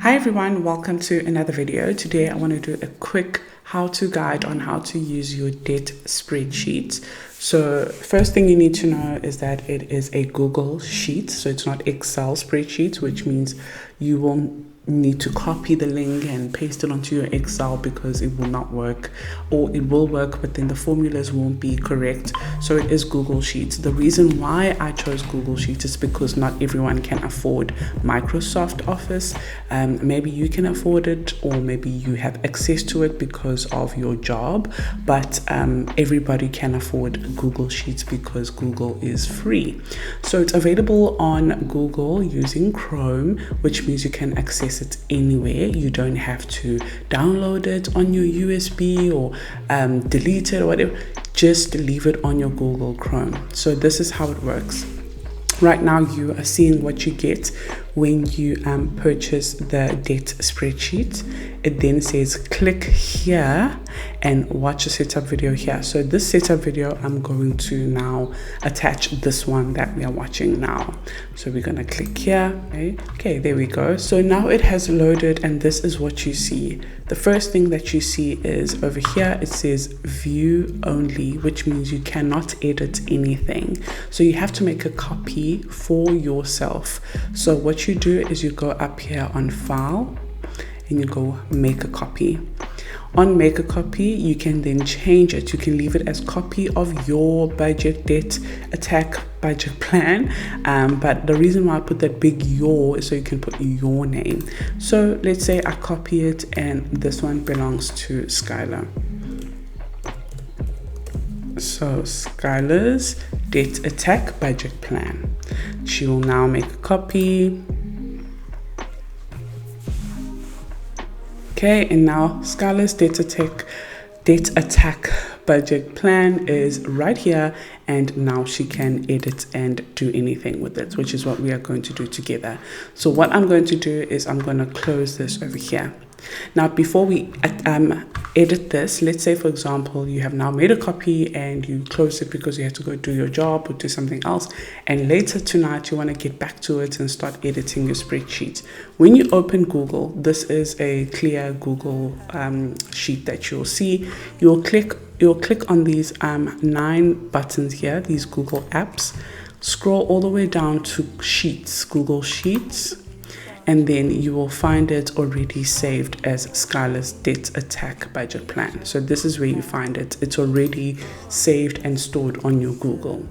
Hi everyone, welcome to another video. Today I want to do a quick how-to guide on how to use your debt spreadsheet. So first thing you need to know is that it is a Google sheet, so it's not Excel spreadsheet, which means you won't need to copy the link and paste it onto your Excel because it will not work, or it will work but then the formulas won't be correct. So it is Google Sheets. The reason why I chose Google Sheets is because not everyone can afford Microsoft Office. Maybe you can afford it, or maybe you have access to it because of your job, but everybody can afford Google Sheets because Google is free. So it's available on Google using Chrome, which means you can access it anywhere. You don't have to download it on your USB or delete it or whatever. Just leave it on your Google Chrome. So this is how it works. Right now you are seeing what you get when you purchase the debt spreadsheet. It then says click here and watch a setup video here. So this setup video, I'm going to now attach this one that we are watching now. So we're going to click here. Okay, there we go. So now it has loaded and this is what you see. The first thing that you see is over here, it says view only, which means you cannot edit anything. So you have to make a copy for yourself. So what you do is you go up here on file and you go make a copy. On make a copy, you can then change it. You can leave it as copy of your budget debt attack budget plan. But the reason why I put that big your is so you can put your name. So let's say I copy it and this one belongs to Skylar. So Skylar's debt attack budget plan. She will now make a copy. Okay, and now Skylar's debt attack budget plan is right here, and now she can edit and do anything with it, which is what we are going to do together. So what I'm going to do is I'm going to close this over here. Now before we edit this, let's say for example you have now made a copy and you close it because you have to go do your job or do something else, and later tonight you want to get back to it and start editing your spreadsheet. When you open Google, this is a clear Google sheet that you'll see. You'll click on these 9 buttons here, these Google apps. Scroll all the way down to Sheets, Google Sheets, and then you will find it already saved as Skylar's debt attack budget plan. So this is where you find it. It's already saved and stored on your Google.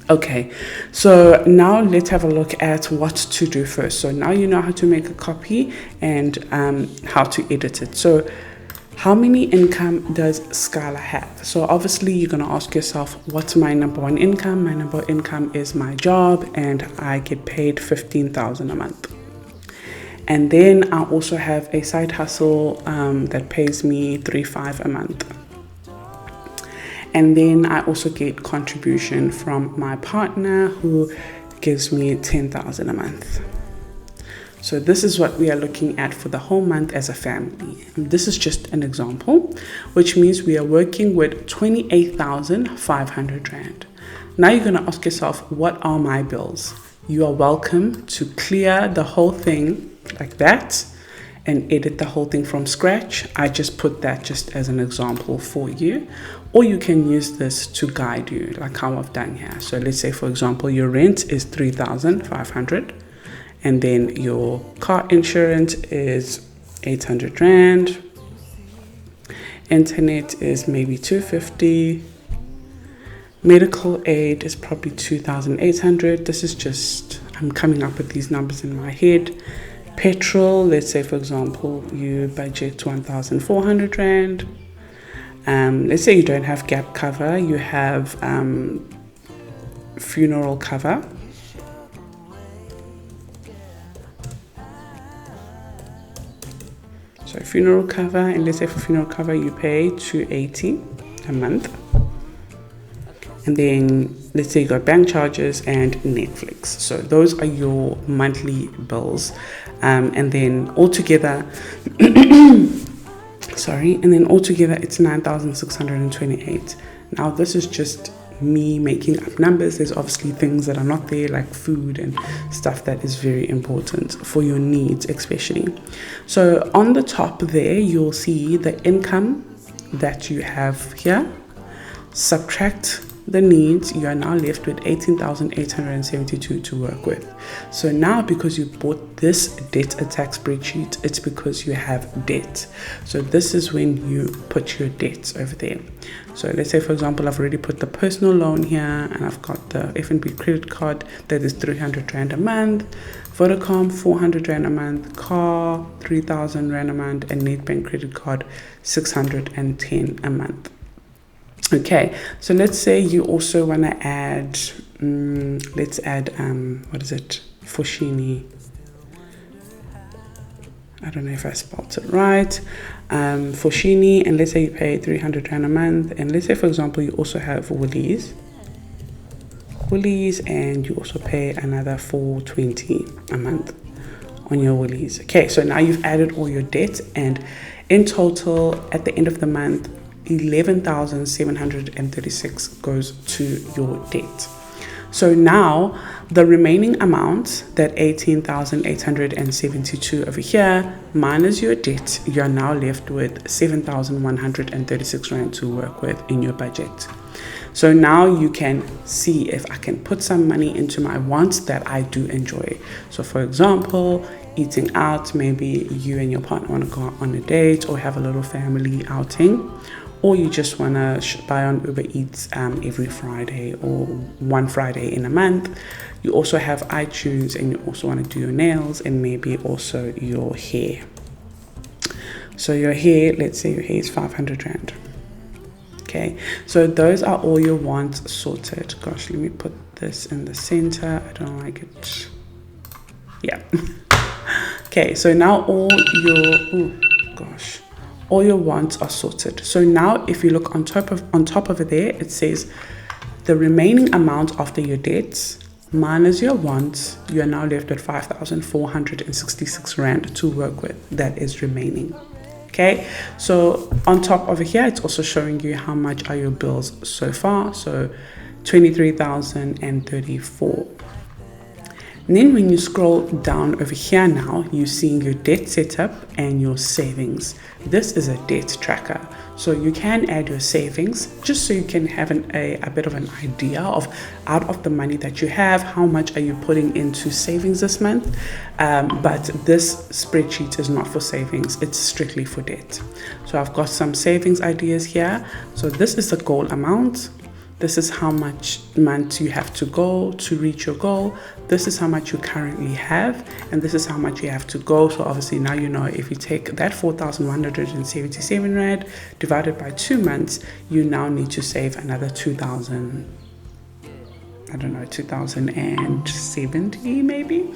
Okay, so now let's have a look at what to do first. So now you know how to make a copy and how to edit it. So how many income does Skylar have? So obviously you're going to ask yourself, what's my number one income? My number one income is my job, and I get paid $15,000 a month. And then I also have a side hustle that pays me $3,500 a month. And then I also get contribution from my partner who gives me $10,000 a month. So this is what we are looking at for the whole month as a family. And this is just an example, which means we are working with 28,500 Rand. Now you're going to ask yourself, what are my bills? You are welcome to clear the whole thing like that and edit the whole thing from scratch. I just put that just as an example for you, or you can use this to guide you like how I've done here. So let's say for example your rent is 3,500, and then your car insurance is 800 Rand, internet is maybe 250, medical aid is probably 2,800. This is just, I'm coming up with these numbers in my head. Petrol, let's say for example you budget 1,400 Rand. Let's say you don't have gap cover, you have funeral cover. So funeral cover, and let's say for funeral cover you pay $280 a month. And then let's say you got bank charges and Netflix. So those are your monthly bills. And then altogether, altogether it's 9,628. Now this is just me making up numbers. There's obviously things that are not there, like food and stuff that is very important for your needs especially. So on the top there, you'll see the income that you have here. Subtract the needs, you are now left with 18,872 to work with. So now, because you bought this debt attack spreadsheet, it's because you have debt. So this is when you put your debts over there. So let's say, for example, I've already put the personal loan here, and I've got the F&B credit card that is 300 Rand a month, Vodacom 400 Rand a month, car 3,000 Rand a month, and Nedbank credit card 610 a month. Okay, so let's say you also want to add, let's add, what is it, Foschini. I don't know if I spelled it right. Foschini, and let's say you pay 300 Rand a month, and let's say, for example, you also have Woolies, and you also pay another 420 a month on your Woolies. Okay, so now you've added all your debt, and in total, at the end of the month, 11,736 goes to your debt. So now the remaining amount, that 18,872 over here, minus your debt, you're now left with 7,136 Rand to work with in your budget. So now you can see if I can put some money into my wants that I do enjoy. So for example, eating out, maybe you and your partner want to go on a date or have a little family outing, or you just want to buy on Uber Eats every Friday or one Friday in a month. You also have iTunes, and you also want to do your nails and maybe also your hair. So your hair, let's say your hair is 500 Rand. Okay, so those are all your wants sorted. Gosh, let me put this in the center. I don't like it. Yeah. Okay, so now all your wants are sorted. So now if you look on top of it there, it says the remaining amount after your debts minus your wants, you are now left with 5,466 Rand to work with. That is remaining. Okay, so on top over here, it's also showing you how much are your bills so far. So 23,034. And then when you scroll down over here now, you're seeing your debt setup and your savings. This is a debt tracker. So you can add your savings just so you can have a bit of an idea of, out of the money that you have, how much are you putting into savings this month. But this spreadsheet is not for savings, it's strictly for debt. So I've got some savings ideas here. So this is the goal amount. This is how much months you have to go to reach your goal. This is how much you currently have, and this is how much you have to go. So obviously now you know if you take that 4,177 Rand divided by 2 months, you now need to save another 2,000. I don't know, 2,070 maybe.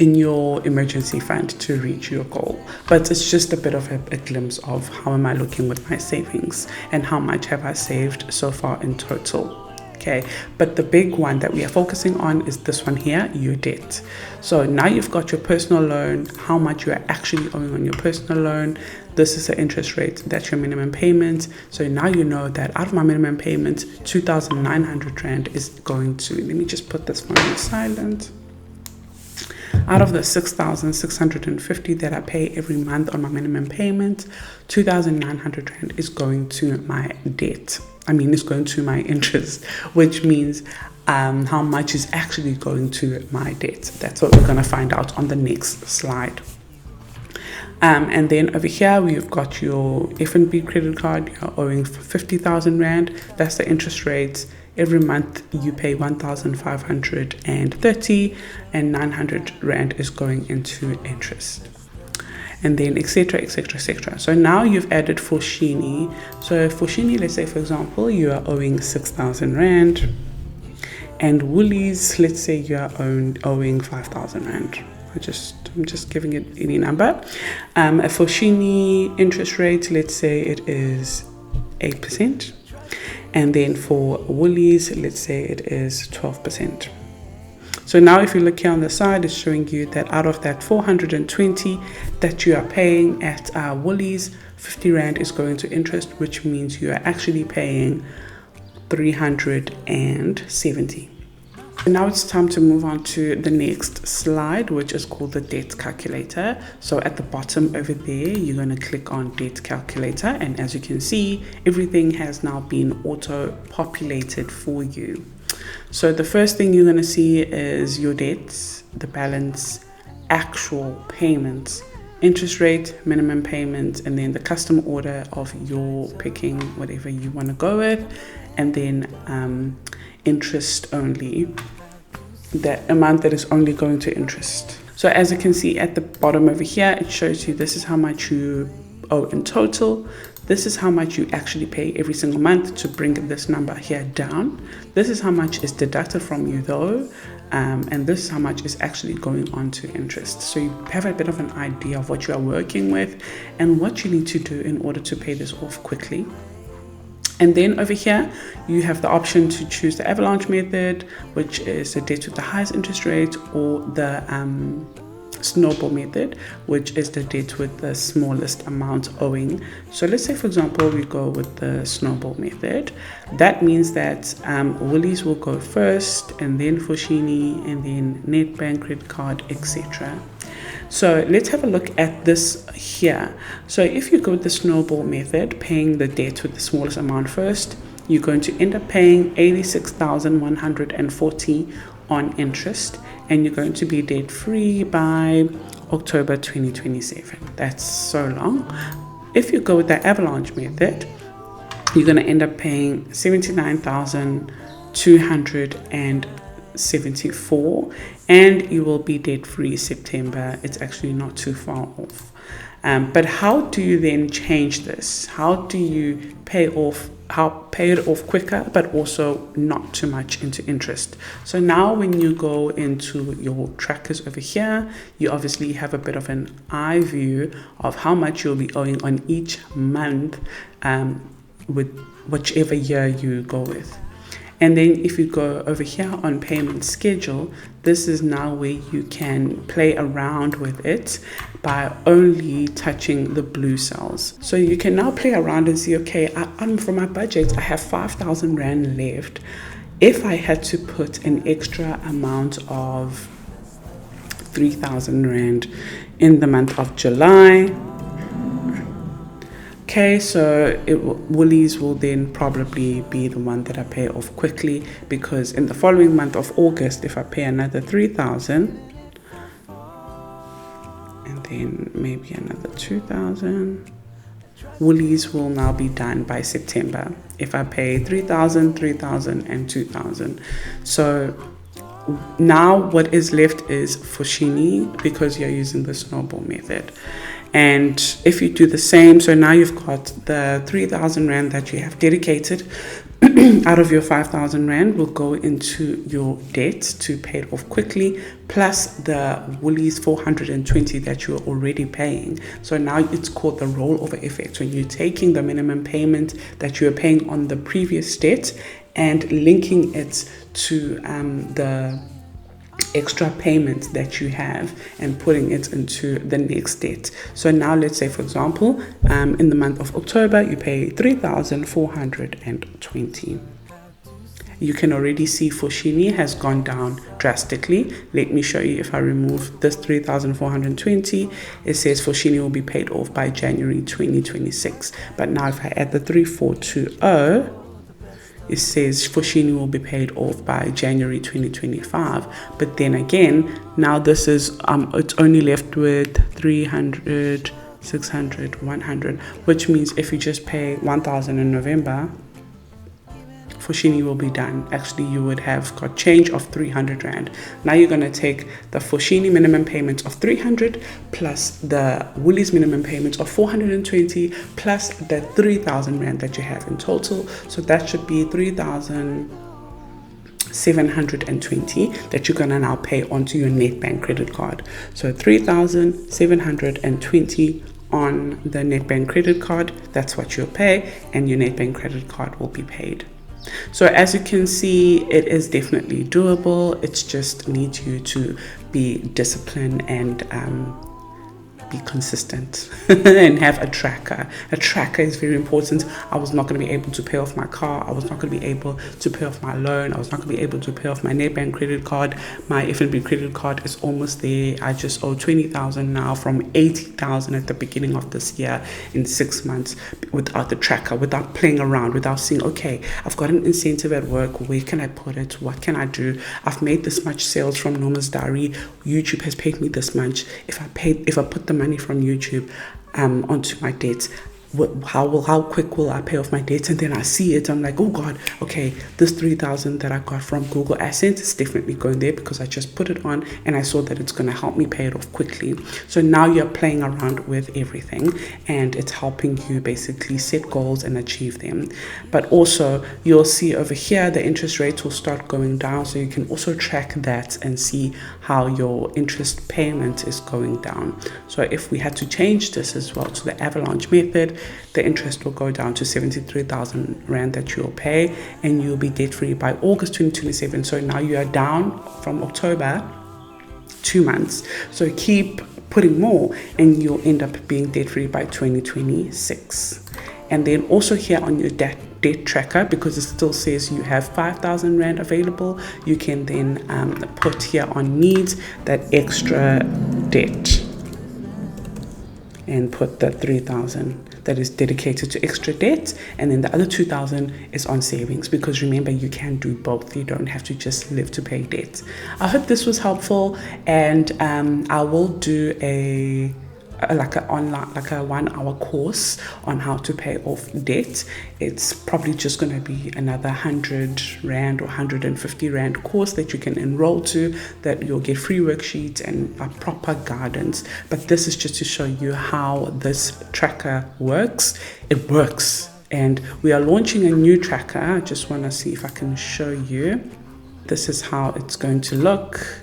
In your emergency fund to reach your goal. But it's just a bit of a glimpse of how am I looking with my savings and how much have I saved so far in total. Okay, but the big one that we are focusing on is this one here, your debt. So now you've got your personal loan, how much you are actually owing on your personal loan. This is the interest rate, that's your minimum payment. So now you know that out of my minimum payment, 2,900 Rand is going to, let me just put this one on silent. Out of the 6,650 that I pay every month on my minimum payment, 2,900 Rand is going to my debt. It's going to my interest, which means how much is actually going to my debt. That's what we're going to find out on the next slide. And then over here, we've got your F&B credit card. You're owing 50,000 Rand. That's the interest rate. Every month you pay 1,530 and 900 Rand is going into interest. And then etc, etc, etc. So now you've added Foschini. So Foschini, let's say for example, you are owing 6,000 Rand. And Woolies, let's say you are owing 5,000 Rand. I'm just giving it any number. A Foschini interest rate, let's say it is 8%. And then for Woolies, let's say it is 12%. So now if you look here on the side, it's showing you that out of that 420 that you are paying at Woolies, 50 Rand is going to interest, which means you are actually paying 370. Now it's time to move on to the next slide, which is called the debt calculator. So at the bottom over there, you're going to click on debt calculator, and as you can see, everything has now been auto populated for you. So the first thing you're going to see is your debts, the balance, actual payments, interest rate, minimum payments, and then the custom order of your picking, whatever you want to go with, and then interest only, the amount that is only going to interest. So as you can see at the bottom over here, it shows you this is how much you owe in total. This is how much you actually pay every single month to bring this number here down. This is how much is deducted from you though, and this is how much is actually going on to interest. So you have a bit of an idea of what you are working with and what you need to do in order to pay this off quickly. And then over here, you have the option to choose the avalanche method, which is the debt with the highest interest rate, or the snowball method, which is the debt with the smallest amount owing. So let's say, for example, we go with the snowball method. That means that Woolies will go first, and then Foschini, and then Nedbank, credit card, etc. So let's have a look at this here. So if you go with the snowball method, paying the debt with the smallest amount first, you're going to end up paying 86,140 on interest, and you're going to be debt free by October 2027. That's so long. If you go with the avalanche method, you're going to end up paying 79,274, and you will be debt free September. It's actually not too far off. But how do you then change this? How do you pay it off quicker, but also not too much into interest? So now when you go into your trackers over here, you obviously have a bit of an eye view of how much you'll be owing on each month with whichever year you go with. And then if you go over here on payment schedule, this is now where you can play around with it by only touching the blue cells. So you can now play around and see, okay, for my budget, I have 5,000 Rand left. If I had to put an extra amount of 3,000 Rand in the month of July, okay, so Woolies will then probably be the one that I pay off quickly, because in the following month of August, if I pay another 3,000 and then maybe another 2,000, Woolies will now be done by September. If I pay 3,000, 3,000 and 2,000. So now what is left is Foschini, because you're using the snowball method. And if you do the same, so now you've got the 3,000 Rand that you have dedicated out of your 5,000 Rand will go into your debt to pay it off quickly, plus the Woolies 420 that you're already paying. So now it's called the rollover effect, when you're taking the minimum payment that you're paying on the previous debt and linking it to the extra payment that you have and putting it into the next debt. So now let's say, for example, in the month of October, you pay 3,420. You can already see Foschini has gone down drastically. Let me show you. If I remove this 3,420, it says Foschini will be paid off by January 2026. But now if I add the 3,420, it says Foschini will be paid off by January 2025. But then again, now this is it's only left with 300, 600, 100, which means if you just pay 1,000 in November, Foschini will be done. Actually, you would have got change of 300 Rand. Now you're going to take the Foschini minimum payments of 300 plus the Woolies minimum payments of 420 plus the 3,000 Rand that you have in total. So that should be 3,720 that you're going to now pay onto your Nedbank credit card. So 3,720 on the Nedbank credit card, that's what you'll pay, and your Nedbank credit card will be paid. So as you can see, it is definitely doable. It just needs you to be disciplined and be consistent and have a tracker. A tracker is very important. I was not going to be able to pay off my car. I was not going to be able to pay off my loan. I was not going to be able to pay off my Nedbank credit card. My FNB credit card is almost there. I just owe 20,000 now from 80,000 at the beginning of this year in 6 months without the tracker, without playing around, without saying, okay, I've got an incentive at work. Where can I put it? What can I do? I've made this much sales from Nomazdiary. YouTube has paid me this much. If I put the money from YouTube onto my debts, how quick will I pay off my debts? And then I see it, I'm like, oh God, okay, this 3,000 that I got from Google AdSense is definitely going there because I just put it on and I saw that it's going to help me pay it off quickly. So now you're playing around with everything and it's helping you basically set goals and achieve them. But also you'll see over here the interest rates will start going down, so you can also track that and see how your interest payment is going down. So if we had to change this as well to the avalanche method, the interest will go down to 73,000 Rand that you'll pay, and you'll be debt free by August 2027. So now you are down from October 2 months. So keep putting more and you'll end up being debt free by 2026. And then also here on your debt tracker, because it still says you have 5,000 Rand available, you can then put here on needs that extra debt and put the 3,000 that is dedicated to extra debt, and then the other 2,000 is on savings, because remember, you can do both. You don't have to just live to pay debt. I hope this was helpful, and I will do a 1 hour course on how to pay off debt. It's probably just going to be another 100 Rand or 150 Rand course that you can enroll to, that you'll get free worksheets and a proper guidance. But this is just to show you how this tracker works. It works, and we are launching a new tracker. I just want to see if I can show you. This is how it's going to look.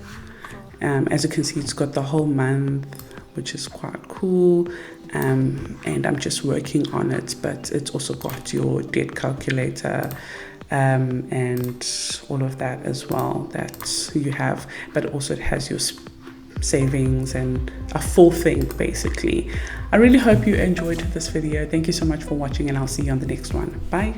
As you can see, it's got the whole month, which is quite cool, and I'm just working on it. But it's also got your debt calculator and all of that as well that you have, but also it has your savings and a full thing basically. I really hope you enjoyed this video. Thank you so much for watching, and I'll see you on the next one. Bye.